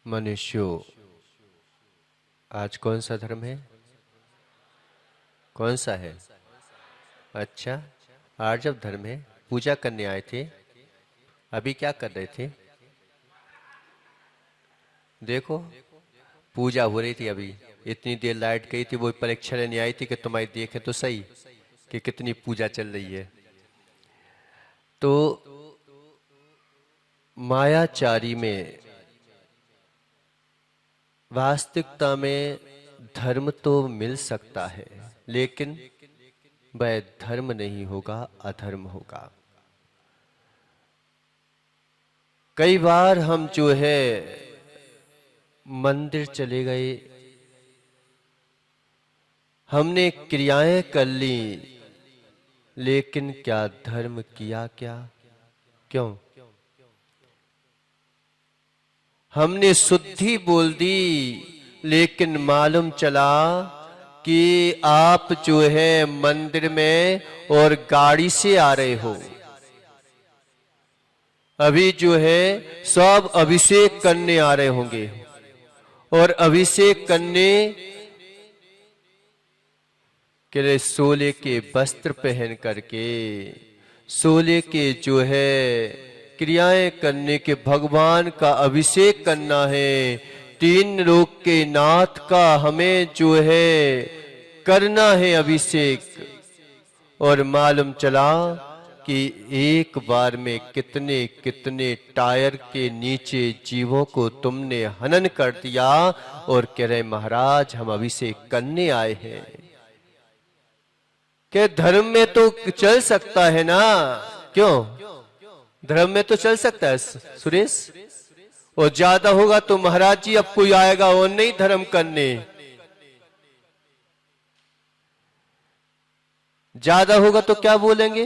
मनुष्यों, आज कौन सा धर्म है? कौन सा है? अच्छा, आर्जव धर्म है। पूजा करने आए थे। अभी क्या कर रहे थे? देखो, पूजा हो रही थी। अभी इतनी देर लाइट गई थी, वो परीक्षा लेने आई थी कि तुम्हारी देखें तो सही कि कितनी पूजा चल रही है। तो मायाचारी में वास्तविकता में धर्म तो मिल सकता है, लेकिन वह धर्म नहीं होगा, अधर्म होगा। कई बार हम जो है मंदिर चले गए, हमने क्रियाएं कर ली, लेकिन क्या धर्म किया? क्या? क्यों? हमने शुद्धि बोल दी, लेकिन मालूम चला कि आप जो है मंदिर में और गाड़ी से आ रहे हो। अभी जो है सब अभिषेक करने आ रहे होंगे, और अभिषेक करने के लिए सोले के वस्त्र पहन करके, सोले के जो है क्रियाएं करने के, भगवान का अभिषेक करना है। तीन लोक के नाथ का हमें जो है करना है अभिषेक। और मालूम चला कि एक बार में कितने कितने टायर के नीचे जीवों को तुमने हनन कर दिया, और कह रहे महाराज हम अभिषेक करने आए हैं। के धर्म में तो चल सकता है ना? क्यों? धर्म में तो चल सकता है सुरेश। और ज्यादा होगा तो महाराज जी अब कोई आएगा और नहीं धर्म करने। ज्यादा होगा तो क्या बोलेंगे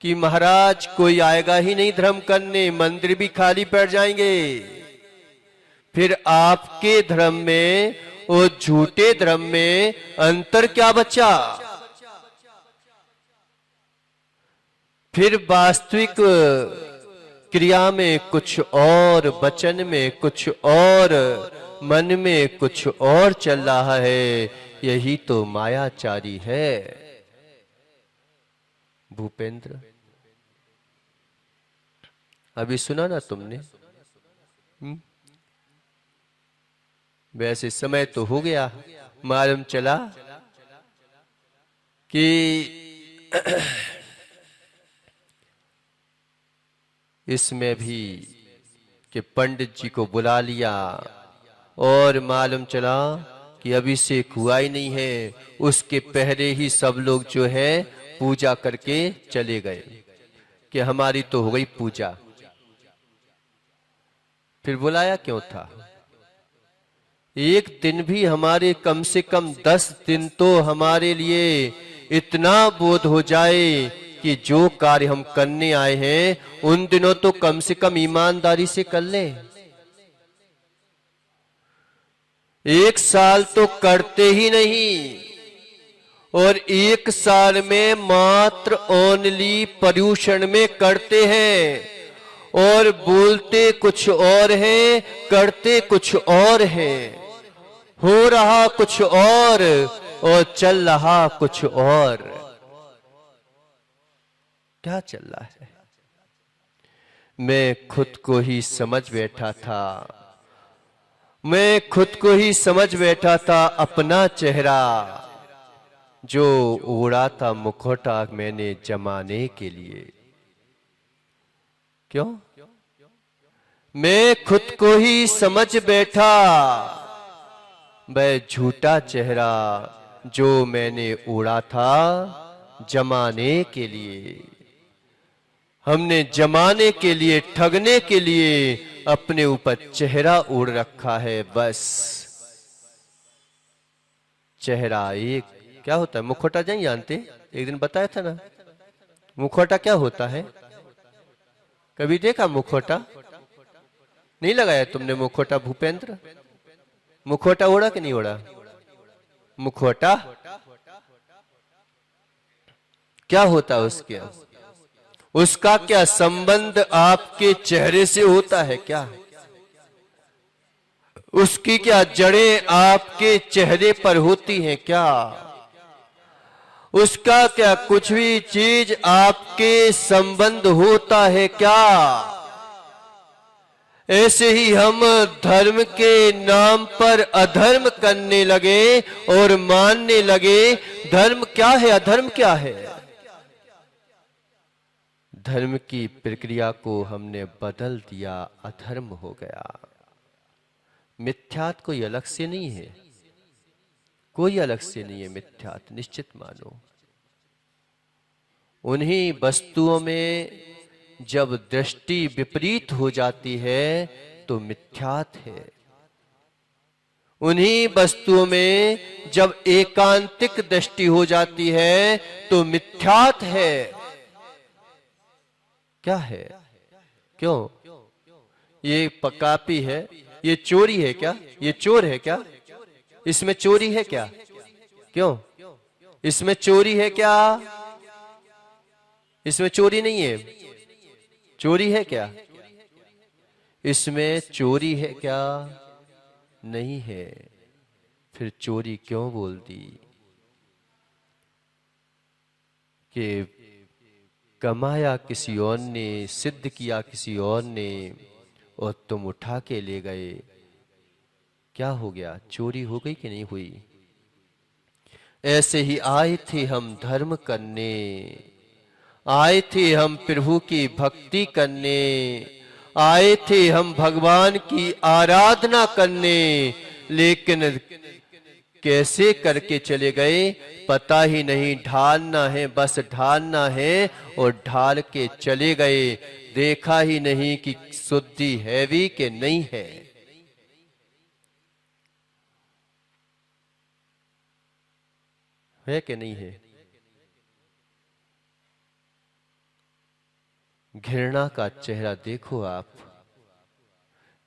कि महाराज कोई आएगा ही नहीं धर्म करने, मंदिर भी खाली पड़ जाएंगे। फिर आपके धर्म में और झूठे धर्म में अंतर क्या बचा? फिर वास्तविक क्रिया में कुछ और, वचन में कुछ और, मन में कुछ और चल रहा है। यही तो मायाचारी है भूपेंद्र। अभी सुना ना तुमने? वैसे समय तो हो गया, मालूम चला कि इसमें भी कि पंडित जी को बुला लिया, और मालूम चला कि अभिषेक हुआ ही नहीं है। उसके पहले ही सब लोग जो है पूजा करके चले गए कि हमारी तो हो गई पूजा। फिर बुलाया क्यों था? एक दिन भी हमारे, कम से कम 10 दिन तो हमारे लिए इतना बोध हो जाए कि जो कार्य हम करने आए हैं उन दिनों तो कम से कम ईमानदारी से कर ले। एक साल तो करते ही नहीं, और एक साल में मात्र ओनली पर्यूषण में करते हैं, और बोलते कुछ और है, करते कुछ और है। हो रहा कुछ और चल रहा कुछ और। क्या चल रहा है? मैं खुद को ही समझ बैठा था, मैं खुद को ही समझ बैठा था। अपना चेहरा जो ओढ़ा था मुखौटा मैंने जमाने के लिए। क्यों? मैं खुद को ही समझ बैठा, वह झूठा चेहरा जो मैंने ओढ़ा था जमाने के लिए। हमने जमाने के लिए, ठगने के लिए अपने ऊपर चेहरा ओढ़ रखा है। बस चेहरा एक क्या होता है? मुखौटा नहीं जानते? एक दिन बताया था ना, मुखौटा क्या होता है? कभी देखा मुखौटा? नहीं लगाया तुमने मुखौटा भूपेंद्र? मुखौटा ओढ़ा कि नहीं ओढ़ा? मुखौटा क्या होता है? उसका क्या संबंध आपके चेहरे से होता है क्या? उसकी क्या जड़ें आपके चेहरे पर होती हैं क्या? उसका क्या कुछ भी चीज आपके संबंध होता है क्या? ऐसे ही हम धर्म के नाम पर अधर्म करने लगे और मानने लगे धर्म क्या है, अधर्म क्या है। धर्म की प्रक्रिया को हमने बदल दिया, अधर्म हो गया। मिथ्यात्व कोई अलग से नहीं है, कोई अलग से नहीं है मिथ्यात्व, निश्चित मानो। उन्हीं वस्तुओं में जब दृष्टि विपरीत हो जाती है तो मिथ्यात्व है। उन्हीं वस्तुओं में जब एकांतिक दृष्टि हो जाती है तो मिथ्यात्व है। क्या है? क्यों? ये कापी है, ये चोरी है क्या? ये चोर है क्या? इसमें चोरी है क्या? क्यों? इसमें चोरी है क्या? इसमें चोरी नहीं है। चोरी है क्या? इसमें चोरी है क्या? नहीं है। फिर चोरी क्यों बोल दी? कि कमाया किसी और ने, सिद्ध किया किसी और ने, और तुम उठा के ले गए। क्या हो गया? चोरी हो गई कि नहीं हुई? ऐसे ही आए थे हम धर्म करने, आए थे हम प्रभु की भक्ति करने, आए थे हम भगवान की आराधना करने, लेकिन कैसे करके चले गए पता ही नहीं। ढालना है, बस ढालना है और ढाल के चले गए। देखा ही नहीं कि शुद्धि है भी कि नहीं है। है कि नहीं है? घृणा का चेहरा देखो आप,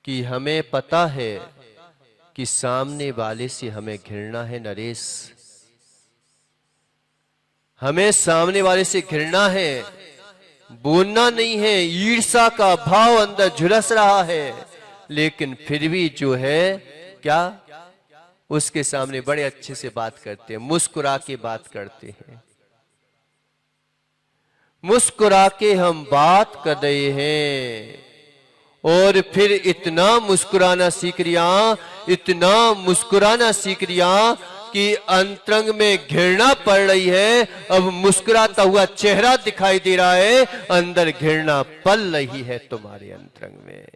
कि हमें पता है कि सामने वाले से हमें घृणा है। नरेश, हमें सामने वाले से घृणा है, बोलना नहीं है, ईर्ष्या का भाव अंदर झुलस रहा है, लेकिन फिर भी जो है क्या, उसके सामने बड़े अच्छे से बात करते हैं, मुस्कुरा के बात करते हैं। मुस्कुरा के हम बात कर रहे हैं और फिर इतना मुस्कुराना सीख लिया, इतना मुस्कुराना सीख लिया कि अंतरंग में घृणा पड़ रही है। अब मुस्कुराता हुआ चेहरा दिखाई दे रहा है, अंदर घृणा पल रही है तुम्हारे अंतरंग में।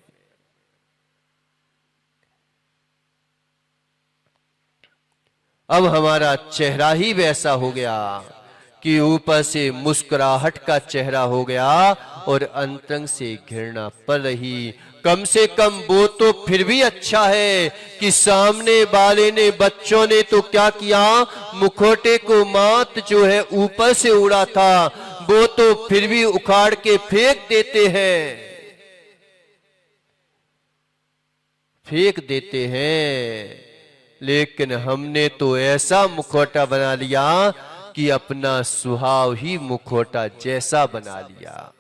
अब हमारा चेहरा ही वैसा हो गया कि ऊपर से मुस्कुराहट का चेहरा हो गया और अंतरंग से घृणा पड़ रही। कम से कम वो तो फिर भी अच्छा है कि सामने वाले ने, बच्चों ने तो क्या किया, मुखौटे को मात जो है ऊपर से उड़ा था, वो तो फिर भी उखाड़ के फेंक देते हैं, फेंक देते हैं। लेकिन हमने तो ऐसा मुखौटा बना लिया कि अपना स्वभाव ही मुखौटा जैसा बना लिया।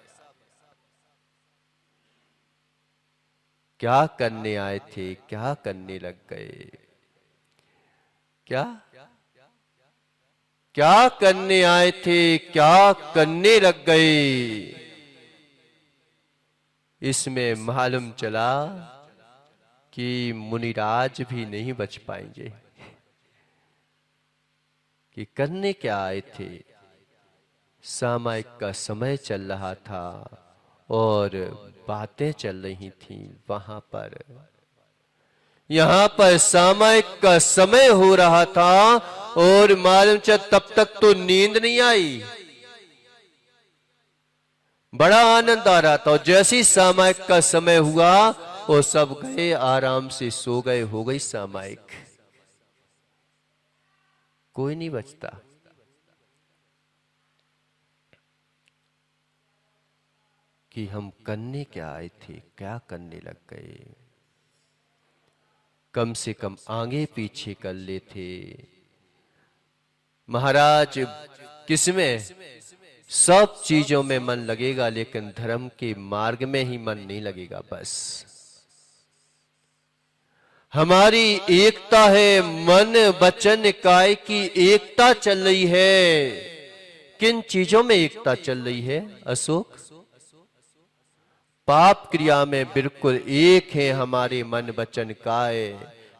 क्या करने आए थे, क्या करने लग गए? क्या क्या करने आए थे, क्या करने लग गए? इसमें मालूम चला कि मुनिराज भी नहीं बच पाएंगे कि करने क्या आए थे। सामायिक का समय चल रहा था और बातें चल रही थी वहां पर। यहां पर सामायिक का समय हो रहा था और मालूम चल तब तक तो नींद नहीं आई, बड़ा आनंद आ रहा था। और जैसे ही सामायिक का समय हुआ वो सब गए, आराम से सो गए, हो गई सामायिक, कोई नहीं बचता। कि हम करने क्या आए थे, क्या करने लग गए। कम से कम आगे पीछे कर लेते। महाराज किसमें, सब चीजों में मन लगेगा लेकिन धर्म के मार्ग में ही मन नहीं लगेगा। बस हमारी एकता है, मन वचन काय की एकता चल रही है। किन चीजों में एकता चल रही है अशोक? पाप क्रिया में बिल्कुल एक है हमारे मन वचन काय,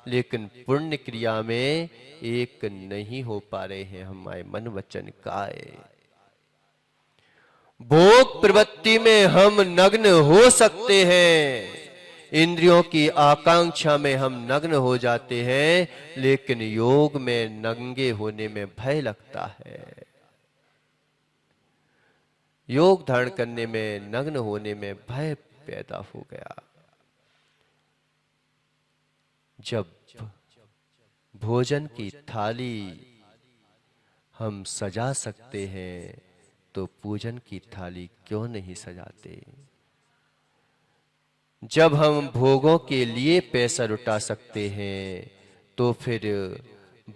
लेकिन पुण्य क्रिया में एक नहीं हो पा रहे हैं हमारे मन वचन काय। भोग प्रवृत्ति में हम नग्न हो सकते हैं, इंद्रियों की आकांक्षा में हम नग्न हो जाते हैं, लेकिन योग में नंगे होने में भय लगता है। योग धारण करने में, नग्न होने में भय पैदा हो गया। जब भोजन की थाली हम सजा सकते हैं तो पूजन की थाली क्यों नहीं सजाते? जब हम भोगों के लिए पैसा लुटा सकते हैं तो फिर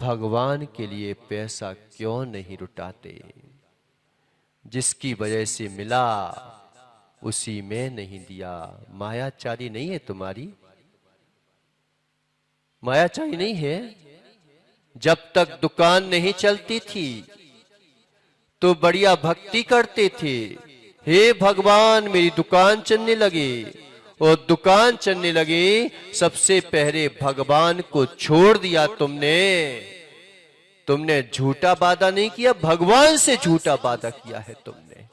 भगवान के लिए पैसा क्यों नहीं लुटाते? जिसकी वजह से मिला उसी में नहीं दिया। मायाचारी नहीं है तुम्हारी, मायाचारी नहीं है। जब तक दुकान नहीं चलती थी तो बढ़िया भक्ति करते थे, हे भगवान मेरी दुकान चलने लगे, और दुकान चलने लगे, सबसे पहले भगवान को छोड़ दिया तुमने। तुमने झूठा वादा नहीं किया, भगवान से झूठा वादा किया है तुमने,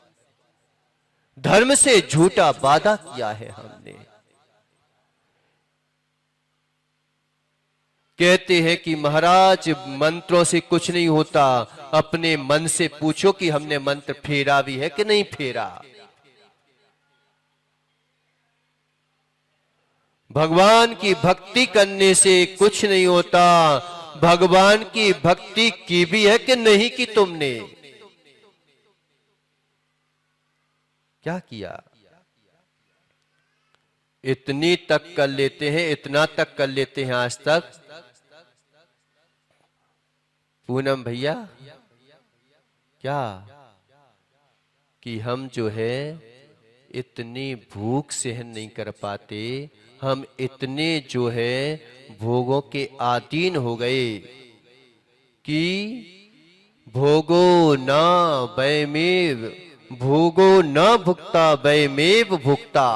धर्म से झूठा वादा किया है हमने। कहते हैं कि महाराज मंत्रों से कुछ नहीं होता, अपने मन से पूछो कि हमने मंत्र फेरा भी है कि नहीं फेरा। भगवान की भक्ति करने से कुछ नहीं होता, भगवान की भक्ति की भी है कि नहीं की तुमने? क्या किया? इतनी तक कर लेते हैं, इतना तक कर लेते हैं आज तक। पूनम भैया क्या कि हम जो है इतनी भूख सहन नहीं कर पाते, हम इतने जो है भोगों के अधीन हो गए कि भोगो न वयमेव, भोगो न भुक्ता वयमेव भुक्ता,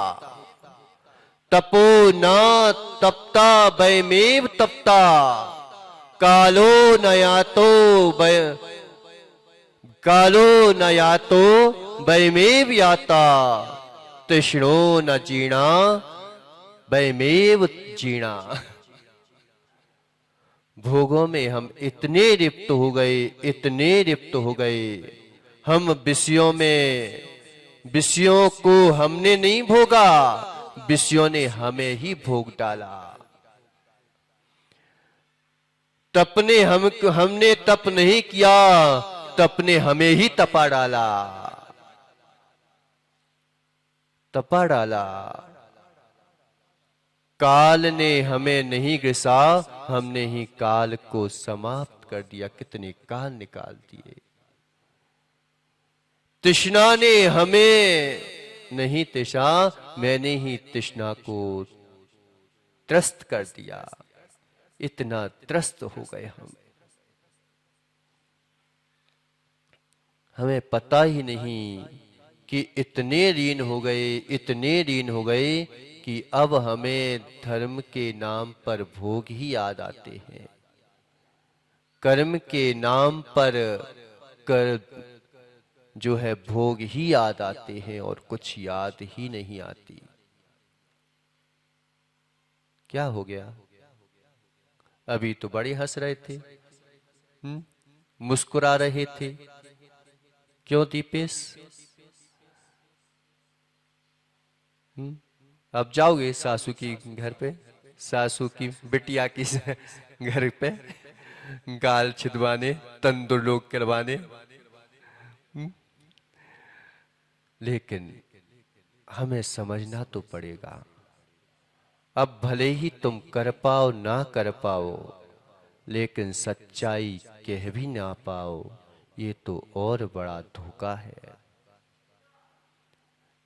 तपो न तपता वयमेव तपता, कालो न यातो कालो न यातो वयमेव याता, तृष्णो न जीना वयमेव जीना। भोगों में हम इतने लिप्त हो गए, इतने लिप्त हो गए। हम विषयों में, विषयों को हमने नहीं भोगा, विषयों ने हमें ही भोग डाला। तपने हमने तप नहीं किया, तप ने हमें ही तपा डाला, तपा डाला। काल ने हमें नहीं घिसा, हमने ही काल को समाप्त कर दिया। कितने काल निकाल दिए। तृष्णा ने हमें नहीं तृषा, मैंने ही तृष्णा को त्रस्त कर दिया। इतना त्रस्त हो गए हम, हमें पता ही नहीं कि इतने लीन हो गए, इतने लीन हो गए कि अब हमें धर्म के नाम पर भोग ही याद आते हैं, कर्म के नाम पर कर जो है भोग ही याद आते हैं और कुछ याद ही नहीं आती। क्या हो गया? अभी तो बड़े हंस रहे थे, मुस्कुरा रहे थे, क्यों दीपेश? अब जाओगे सासू की घर पे, सासू की बिटिया की घर पे गाल छिदवाने, तंदुर लोग करवाने। लेकिन हमें समझना तो पड़ेगा, अब भले ही तुम कर पाओ ना कर पाओ, लेकिन सच्चाई कह भी ना पाओ, ये तो और बड़ा धोखा है।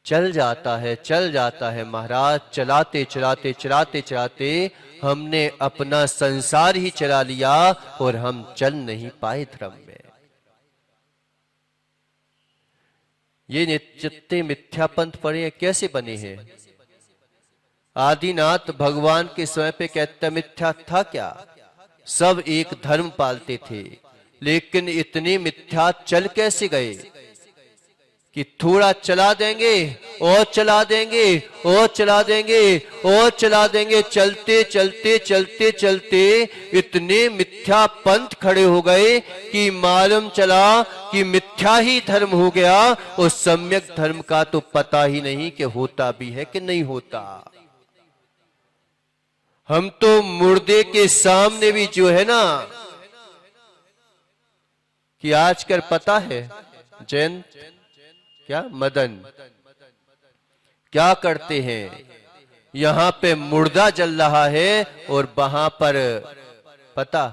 चल जाता है महाराज। चलाते चलाते चलाते चलाते हमने अपना संसार ही चला लिया और हम चल नहीं पाए धर्म में। ये नित्य मिथ्या पंथ पड़े हैं, कैसे बने हैं? आदिनाथ भगवान के स्वयं पे कहते मिथ्या था क्या? सब एक धर्म पालते थे, लेकिन इतने मिथ्या चल कैसे गए कि थोड़ा चला देंगे और चला देंगे और चला देंगे और चला देंगे, चलते चलते चलते चलते इतने मिथ्या पंथ खड़े हो गए कि मालूम चला कि मिथ्या ही धर्म हो गया और सम्यक धर्म का तो पता ही नहीं कि होता भी है कि नहीं होता। हम तो मुर्दे के सामने भी जो है ना, कि आजकल पता है जैन क्या मदन क्या करते हैं, यहां पे मुर्दा जल रहा है और वहां पर पता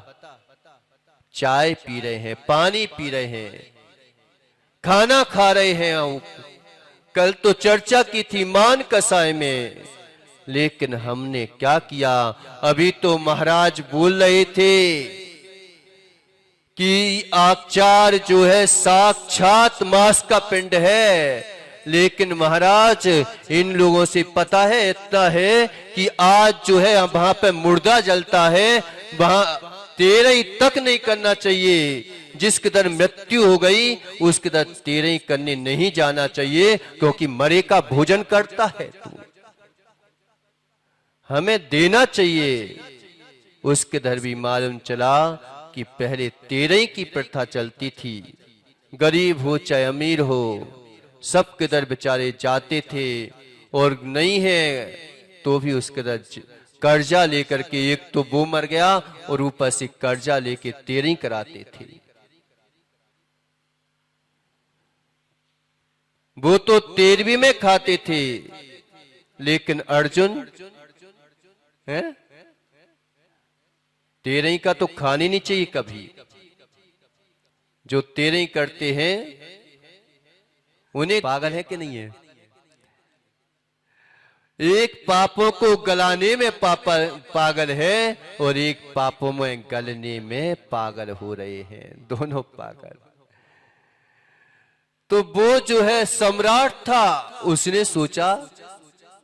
चाय पी रहे हैं, पानी पी रहे हैं, खाना खा रहे हैं। कल तो चर्चा की थी मान कसाय में, लेकिन हमने क्या किया? अभी तो महाराज बोल रहे थे कि आचार जो है साक्षात मांस का पिंड है, लेकिन महाराज इन लोगों से पता है इतना है कि आज जो है वहां पे मुर्दा जलता है, वहां तेरही तक नहीं करना चाहिए। जिसके दर मृत्यु हो गई उसके दर तेरही करने नहीं जाना चाहिए, क्योंकि मरे का भोजन करता है तू, हमें देना चाहिए। उसके दर भी मालूम चला कि पहले तेरही की प्रथा चलती थी, गरीब हो चाहे अमीर हो सबके दर बेचारे जाते थे, और नहीं है तो भी उसके दर कर्जा लेकर के, एक तो वो मर गया और ऊपर से कर्जा लेके तेरही कराते थे। वो तो 13वीं में खाते थे, लेकिन अर्जुन है 13ही का तो खाने नहीं चाहिए कभी। जो 13ही करते हैं उन्हें पागल है कि नहीं है? एक पापों को गलाने में पागल है और एक पापों में गलने में पागल हो रहे हैं, दोनों पागल। तो वो जो है सम्राट था, उसने सोचा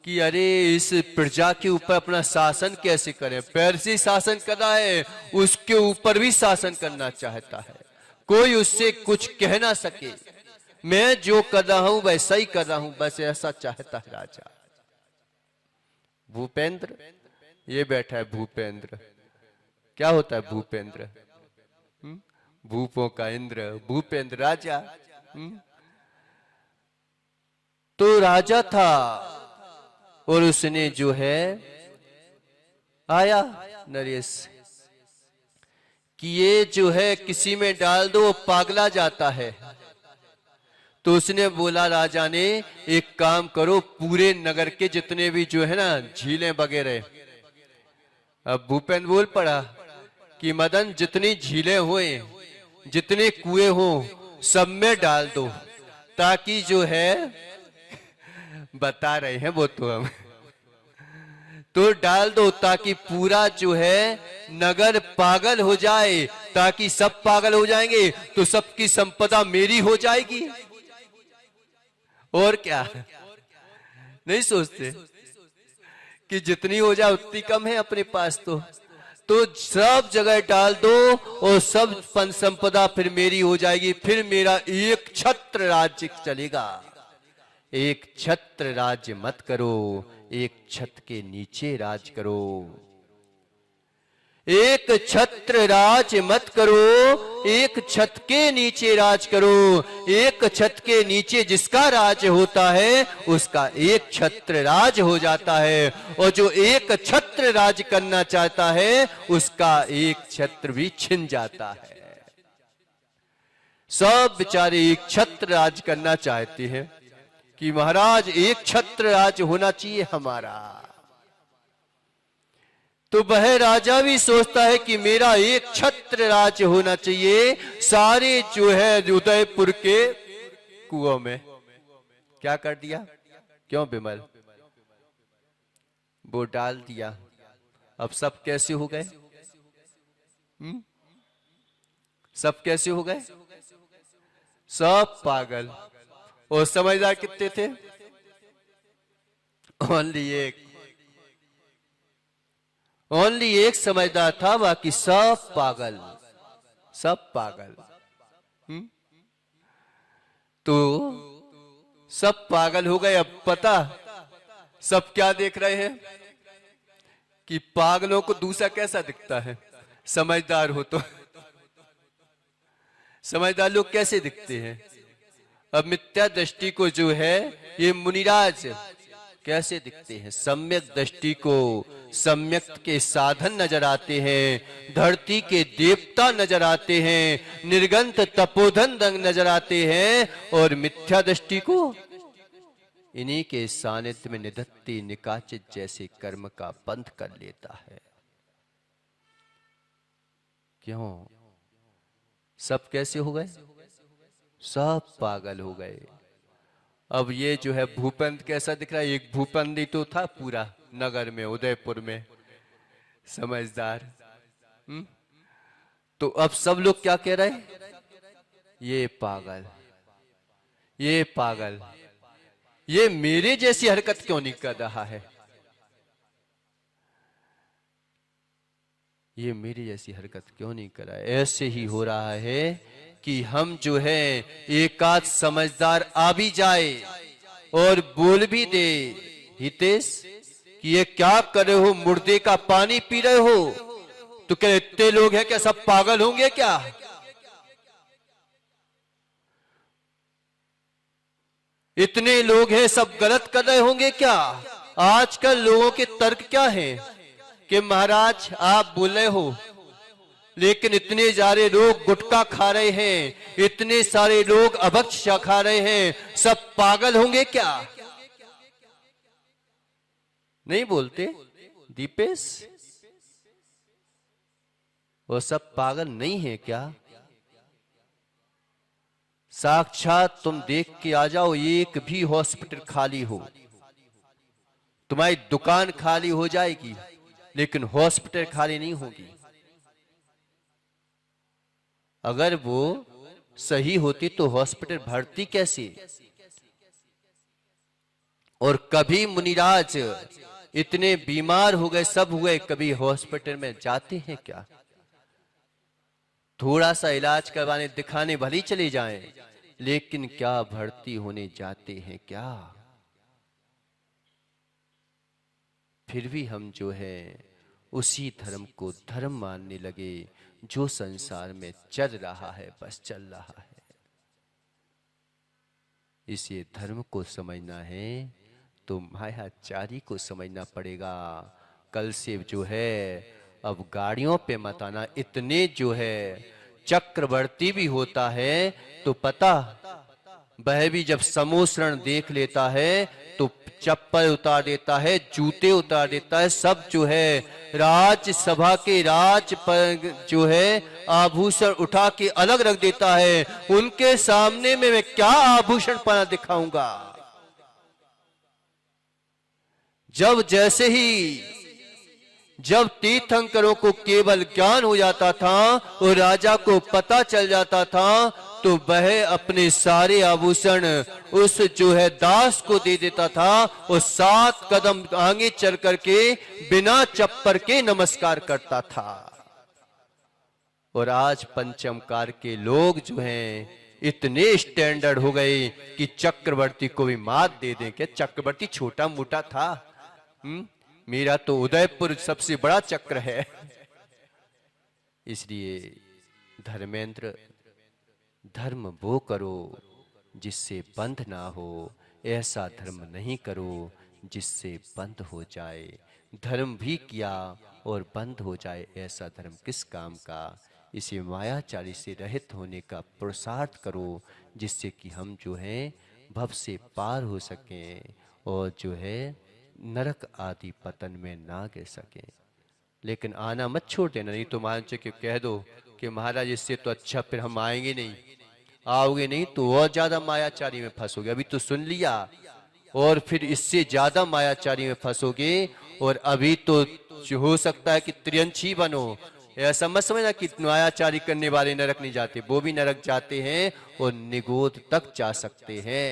कि अरे इस प्रजा के ऊपर अपना शासन कैसे करें। पैर से शासन कर रहा है, उसके ऊपर भी शासन करना चाहता है, कोई उससे कुछ कह ना सके, मैं जो कर रहा हूं वैसा ही कर रहा हूं, बस ऐसा चाहता है राजा। भूपेंद्र, ये बैठा है भूपेंद्र। क्या होता है भूपेंद्र? भूपों का इंद्र, भूपेंद्र राजा। तो राजा था और उसने जो है आया नरेश कि ये जो है किसी में डाल दो पागला जाता है। तो उसने बोला राजा ने, एक काम करो, पूरे नगर के जितने भी जो है ना झीलें वगैरह। अब भूपेंद्र बोल पड़ा कि मदन जितनी झीलें हुए, जितने कुएं हो, सब में डाल दो, ताकि जो है बता रहे हैं वो तो हम तो डाल दो, ताकि पूरा जो है नगर पागल हो जाए, ताकि सब पागल हो जाएंगे तो सबकी संपदा मेरी हो जाएगी। और क्या नहीं सोचते कि जितनी हो जाए उतनी कम है अपने पास। तो सब जगह डाल दो और सब संपदा फिर मेरी हो जाएगी, फिर मेरा एक छत्र राज्य चलेगा। एक छत्र राज्य मत करो, एक छत के नीचे राज करो। एक छत्र राज मत करो, एक छत के नीचे राज करो। एक छत के नीचे जिसका राज होता है उसका एक छत्र राज हो जाता है, और जो एक छत्र राज करना चाहता है उसका एक छत्र भी छिन जाता है। सब बेचारे एक छत्र राज करना चाहते हैं कि महाराज एक छत्र राज होना चाहिए हमारा। तो वह राजा भी सोचता है कि मेरा एक छत्र राज्य होना चाहिए। सारे जो है उदयपुर के कुओं में क्या कर दिया, क्यों विमल? वो डाल दिया, अब सब कैसे हो गए? सब कैसे हो गए? सब पागल। और समझदार कितने थे? ओनली एक। ओनली एक समझदार था, बाकी सब पागल, सब पागल। तो सब पागल हो गए। अब पता सब क्या देख रहे हैं कि पागलों को दूसरा कैसा दिखता है। समझदार हो तो समझदार लोग कैसे दिखते हैं? अब मिथ्या दृष्टि को जो है ये मुनिराज कैसे दिखते हैं? सम्यक दृष्टि को सम्यक के साधन नजर आते हैं, धरती के देवता नजर आते हैं, निर्गंत तपोधन नजर आते हैं। और मिथ्या दृष्टि को इन्हीं के सानिध्य में निधत्ती निकाचित जैसे कर्म का बंध कर लेता है। क्यों? सब कैसे हो गए? सब पागल हो गए। अब ये जो है भूपेंद्र कैसा दिख रहा है? एक भूपेंद्र ही तो था पूरा नगर में, उदयपुर में, समझदार। तो अब सब लोग क्या कह रहे हैं? ये पागल, ये पागल, ये मेरे जैसी हरकत क्यों नहीं कर रहा है? ये मेरी जैसी हरकत क्यों नहीं कर रहा है? ऐसे ही हो रहा है कि हम जो है एक आध समझदार आ भी जाए और बोल भी दे, हितेश कि ये क्या कर रहे हो, मुर्दे का पानी पी रहे हो, तो क्या इतने लोग हैं क्या सब पागल होंगे क्या? इतने लोग हैं सब गलत कर रहे होंगे क्या? आजकल लोगों के तर्क क्या हैं कि महाराज आप बोले हो, लेकिन इतने सारे लोग गुटखा खा रहे हैं, इतने सारे लोग अभक्ष खा रहे हैं, सब पागल होंगे क्या? नहीं बोलते दीपेश? वो सब पागल नहीं है क्या? साक्षात तुम देख के आ जाओ, एक भी हॉस्पिटल खाली हो, तुम्हारी दुकान खाली हो जाएगी लेकिन हॉस्पिटल खाली नहीं होगी। अगर वो सही होती तो हॉस्पिटल भरती कैसे? और कभी मुनिराज इतने बीमार हो गए, सब हुए, कभी हॉस्पिटल में जाते हैं क्या? थोड़ा सा इलाज करवाने दिखाने भली चले जाएं, लेकिन क्या भर्ती होने जाते हैं क्या? फिर भी हम जो है उसी धर्म को धर्म मानने लगे जो संसार में चल रहा है, बस चल रहा है। इसे धर्म को समझना है तो मायाचारी को समझना पड़ेगा। कल से जो है अब गाड़ियों पे मत आना। इतने जो है चक्रवर्ती भी होता है तो पता, वह भी जब समोसरण देख लेता है तो चप्पल उतार देता है, जूते उतार देता है, सब जो है राज्यसभा के राज पर जो है आभूषण उठा के अलग रख देता है। उनके सामने में मैं क्या आभूषण पना दिखाऊंगा? जब तीर्थंकरों को केवल ज्ञान हो जाता था और राजा को पता चल जाता था तो वह अपने सारे आभूषण उस जो है दास को दे देता था और 7 कदम आगे चल करके बिना चप्पल के नमस्कार करता था। और आज पंचमकार के लोग जो हैं इतने स्टैंडर्ड हो गए कि चक्रवर्ती को भी मात दे दें। क्या चक्रवर्ती छोटा मोटा था? मेरा तो उदयपुर सबसे बड़ा चक्र है। इसलिए धर्मेंद्र, धर्म वो करो जिससे बंध ना हो, ऐसा धर्म नहीं करो जिससे बंध हो जाए। धर्म भी किया और बंद हो जाए, ऐसा धर्म किस काम का? इसे मायाचारी से रहित होने का पुरुषार्थ करो जिससे कि हम जो है भव से पार हो सकें और जो है नरक आदि पतन में ना गिर सके। लेकिन आना मत छोड़ देना, नहीं तो महाराज जी को कह दो कि महाराज इससे तो अच्छा फिर हम आएंगे नहीं, आओगे नहीं तो और ज्यादा मायाचारी में फंसोगे। अभी तो सुन लिया और फिर इससे ज्यादा मायाचारी में फंसोगे। और अभी तो जो हो सकता है कि त्रियंची बनो। ऐसा मत समझना कि मायाचारी करने वाले नरक नहीं जाते, वो भी नरक जाते हैं और निगोद तक जा सकते हैं।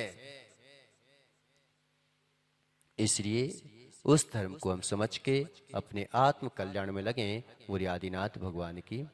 इसलिए उस धर्म को हम समझ के अपने आत्म कल्याण में लगें। बोलिए आदिनाथ भगवान की।